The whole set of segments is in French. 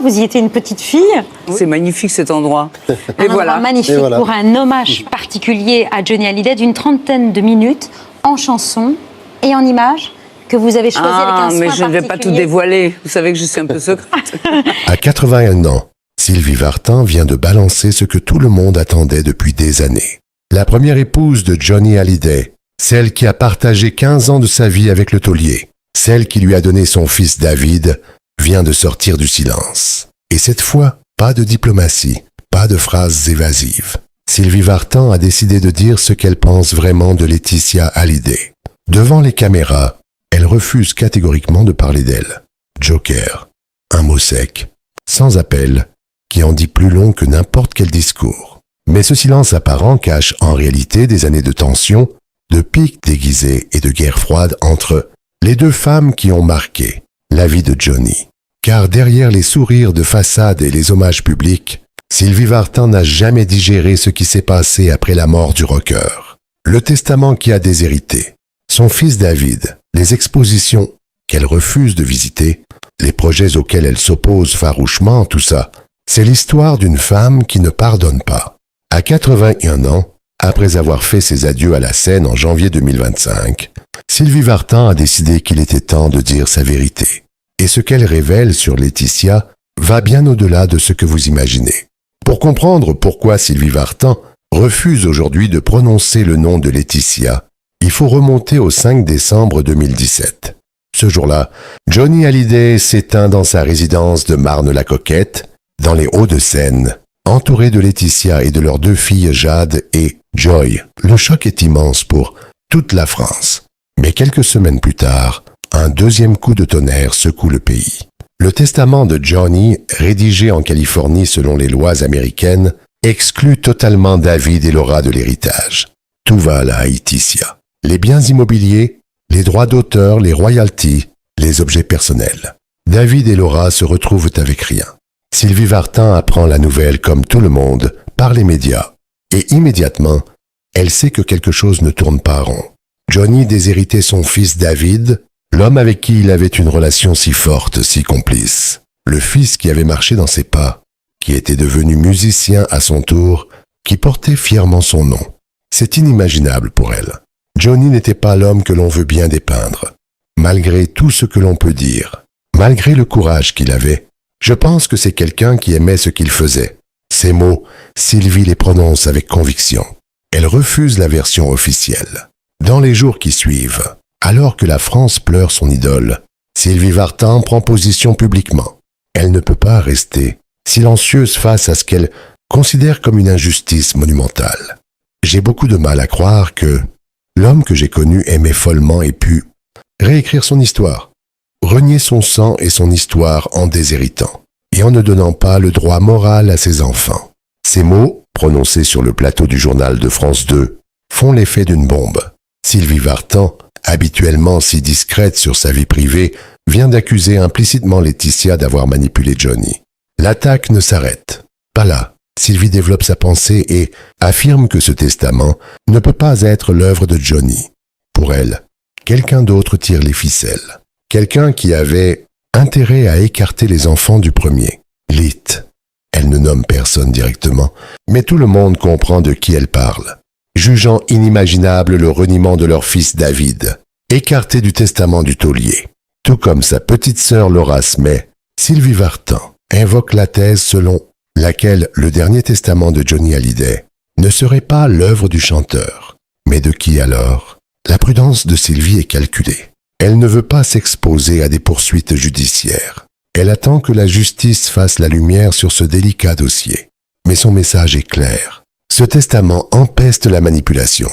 Vous y étiez une petite fille. C'est magnifique cet endroit. Un endroit magnifique pour un hommage particulier à Johnny Hallyday d'une 30aine de minutes en chansons et en images que vous avez choisi avec un soin mais je ne vais pas tout dévoiler. Vous savez que je suis un peu secrète. À 81 ans, Sylvie Vartan vient de balancer ce que tout le monde attendait depuis des années. La première épouse de Johnny Hallyday, celle qui a partagé 15 ans de sa vie avec le taulier, celle qui lui a donné son fils David, vient de sortir du silence. Et cette fois, pas de diplomatie, pas de phrases évasives. Sylvie Vartan a décidé de dire ce qu'elle pense vraiment de Laetitia Hallyday. Devant les caméras, elle refuse catégoriquement de parler d'elle. Joker, un mot sec, sans appel, qui en dit plus long que n'importe quel discours. Mais ce silence apparent cache en réalité des années de tension, de piques déguisés et de guerre froide entre les deux femmes qui ont marqué la vie de Johnny. Car derrière les sourires de façade et les hommages publics, Sylvie Vartan n'a jamais digéré ce qui s'est passé après la mort du rocker. Le testament qui a déshérité, son fils David, les expositions qu'elle refuse de visiter, les projets auxquels elle s'oppose farouchement, tout ça, c'est l'histoire d'une femme qui ne pardonne pas. À 81 ans, après avoir fait ses adieux à la scène en janvier 2025, Sylvie Vartan a décidé qu'il était temps de dire sa vérité. Et ce qu'elle révèle sur Laetitia va bien au-delà de ce que vous imaginez. Pour comprendre pourquoi Sylvie Vartan refuse aujourd'hui de prononcer le nom de Laetitia, il faut remonter au 5 décembre 2017. Ce jour-là, Johnny Hallyday s'éteint dans sa résidence de Marne-la-Coquette, dans les Hauts-de-Seine, entouré de Laetitia et de leurs deux filles Jade et Joy. Le choc est immense pour toute la France. Mais quelques semaines plus tard, un deuxième coup de tonnerre secoue le pays. Le testament de Johnny, rédigé en Californie selon les lois américaines, exclut totalement David et Laura de l'héritage. Tout va à la Laetitia. Les biens immobiliers, les droits d'auteur, les royalties, les objets personnels. David et Laura se retrouvent avec rien. Sylvie Vartan apprend la nouvelle comme tout le monde, par les médias. Et immédiatement, elle sait que quelque chose ne tourne pas rond. Johnny déshéritait son fils David, l'homme avec qui il avait une relation si forte, si complice. Le fils qui avait marché dans ses pas, qui était devenu musicien à son tour, qui portait fièrement son nom. C'est inimaginable pour elle. Johnny n'était pas l'homme que l'on veut bien dépeindre. Malgré tout ce que l'on peut dire, malgré le courage qu'il avait, je pense que c'est quelqu'un qui aimait ce qu'il faisait. Ces mots, Sylvie les prononce avec conviction. Elle refuse la version officielle. Dans les jours qui suivent, alors que la France pleure son idole, Sylvie Vartan prend position publiquement. Elle ne peut pas rester silencieuse face à ce qu'elle considère comme une injustice monumentale. J'ai beaucoup de mal à croire que l'homme que j'ai connu aimait follement et pu réécrire son histoire, renier son sang et son histoire en déshéritant, et en ne donnant pas le droit moral à ses enfants. Ces mots, prononcés sur le plateau du journal de France 2, font l'effet d'une bombe. Sylvie Vartan, habituellement si discrète sur sa vie privée, vient d'accuser implicitement Laetitia d'avoir manipulé Johnny. L'attaque ne s'arrête pas là. Sylvie développe sa pensée et affirme que ce testament ne peut pas être l'œuvre de Johnny. Pour elle, quelqu'un d'autre tire les ficelles. Quelqu'un qui avait intérêt à écarter les enfants du premier. Lit. Elle ne nomme personne directement, mais tout le monde comprend de qui elle parle. Jugeant inimaginable le reniement de leur fils David, écarté du testament du taulier. Tout comme sa petite sœur Laura Smay, Sylvie Vartan invoque la thèse selon laquelle le dernier testament de Johnny Hallyday ne serait pas l'œuvre du chanteur. Mais de qui alors? La prudence de Sylvie est calculée. Elle ne veut pas s'exposer à des poursuites judiciaires. Elle attend que la justice fasse la lumière sur ce délicat dossier. Mais son message est clair. Ce testament empeste la manipulation.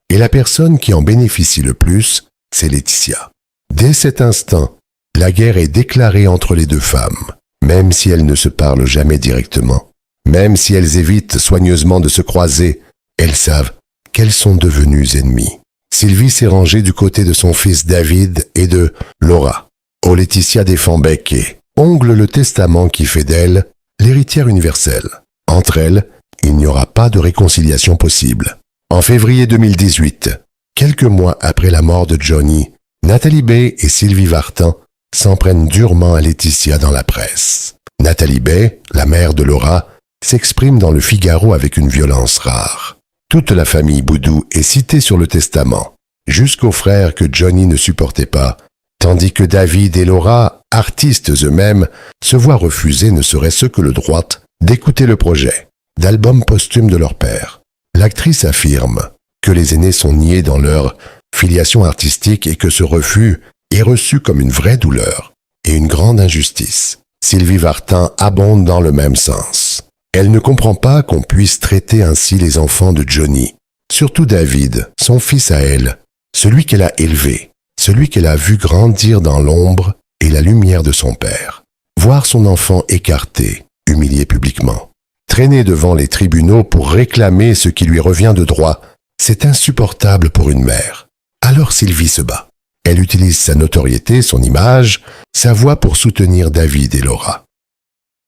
Et la personne qui en bénéficie le plus, c'est Laetitia. Dès cet instant, la guerre est déclarée entre les deux femmes. Même si elles ne se parlent jamais directement, même si elles évitent soigneusement de se croiser, elles savent qu'elles sont devenues ennemies. Sylvie s'est rangée du côté de son fils David et de Laura. Oh, Laetitia défend bec et ongle le testament qui fait d'elle l'héritière universelle. Entre elles, il n'y aura pas de réconciliation possible. En février 2018, quelques mois après la mort de Johnny, Nathalie Baye et Sylvie Vartan s'en prennent durement à Laetitia dans la presse. Nathalie Baye, la mère de Laura, s'exprime dans le Figaro avec une violence rare. Toute la famille Boudou est citée sur le testament, jusqu'aux frères que Johnny ne supportait pas, tandis que David et Laura, artistes eux-mêmes, se voient refuser ne serait-ce que le droit d'écouter le projet d'album posthume de leur père. L'actrice affirme que les aînés sont niés dans leur filiation artistique et que ce refus est reçu comme une vraie douleur et une grande injustice. Sylvie Vartan abonde dans le même sens. Elle ne comprend pas qu'on puisse traiter ainsi les enfants de Johnny, surtout David, son fils à elle, celui qu'elle a élevé, celui qu'elle a vu grandir dans l'ombre et la lumière de son père. Voir son enfant écarté, humilié publiquement, traîné devant les tribunaux pour réclamer ce qui lui revient de droit, c'est insupportable pour une mère. Alors Sylvie se bat. Elle utilise sa notoriété, son image, sa voix pour soutenir David et Laura.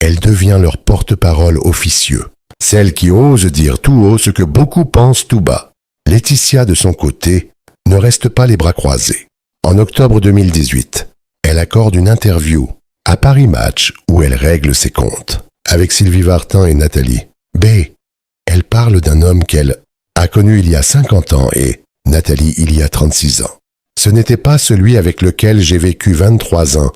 Elle devient leur porte-parole officieux, celle qui ose dire tout haut ce que beaucoup pensent tout bas. Laetitia, de son côté, ne reste pas les bras croisés. En octobre 2018, elle accorde une interview à Paris Match où elle règle ses comptes. Avec Sylvie Vartan et Nathalie Baye, elle parle d'un homme qu'elle a connu il y a 50 ans et Nathalie il y a 36 ans. Ce n'était pas celui avec lequel j'ai vécu 23 ans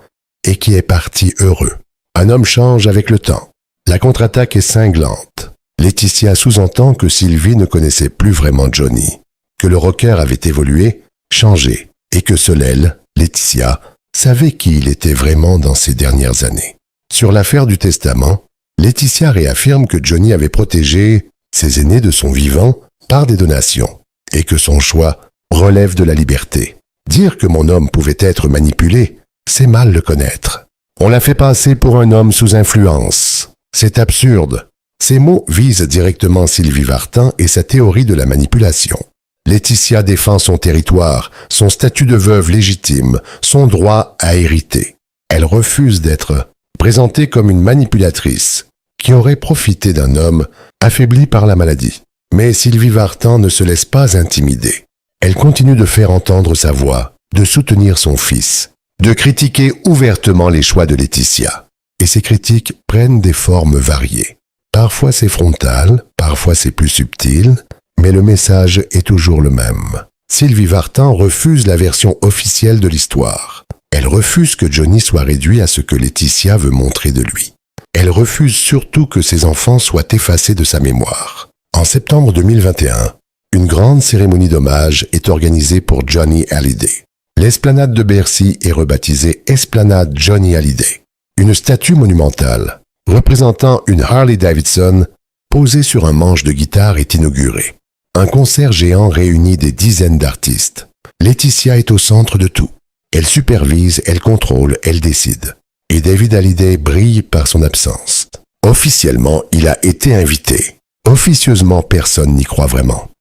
et qui est parti heureux. Un homme change avec le temps. La contre-attaque est cinglante. Laetitia sous-entend que Sylvie ne connaissait plus vraiment Johnny, que le rocker avait évolué, changé, et que seule elle, Laetitia, savait qui il était vraiment dans ces dernières années. Sur l'affaire du testament, Laetitia réaffirme que Johnny avait protégé ses aînés de son vivant par des donations, et que son choix relève de la liberté. Dire que mon homme pouvait être manipulé, c'est mal le connaître. On l'a fait passer pour un homme sous influence. C'est absurde. Ces mots visent directement Sylvie Vartan et sa théorie de la manipulation. Laetitia défend son territoire, son statut de veuve légitime, son droit à hériter. Elle refuse d'être présentée comme une manipulatrice qui aurait profité d'un homme affaibli par la maladie. Mais Sylvie Vartan ne se laisse pas intimider. Elle continue de faire entendre sa voix, de soutenir son fils, de critiquer ouvertement les choix de Laetitia. Et ces critiques prennent des formes variées. Parfois c'est frontal, parfois c'est plus subtil, mais le message est toujours le même. Sylvie Vartan refuse la version officielle de l'histoire. Elle refuse que Johnny soit réduit à ce que Laetitia veut montrer de lui. Elle refuse surtout que ses enfants soient effacés de sa mémoire. En septembre 2021, une grande cérémonie d'hommage est organisée pour Johnny Hallyday. L'esplanade de Bercy est rebaptisée Esplanade Johnny Hallyday. Une statue monumentale, représentant une Harley-Davidson, posée sur un manche de guitare est inaugurée. Un concert géant réunit des dizaines d'artistes. Laetitia est au centre de tout. Elle supervise, elle contrôle, elle décide. Et David Hallyday brille par son absence. Officiellement, il a été invité. Officieusement, personne n'y croit vraiment.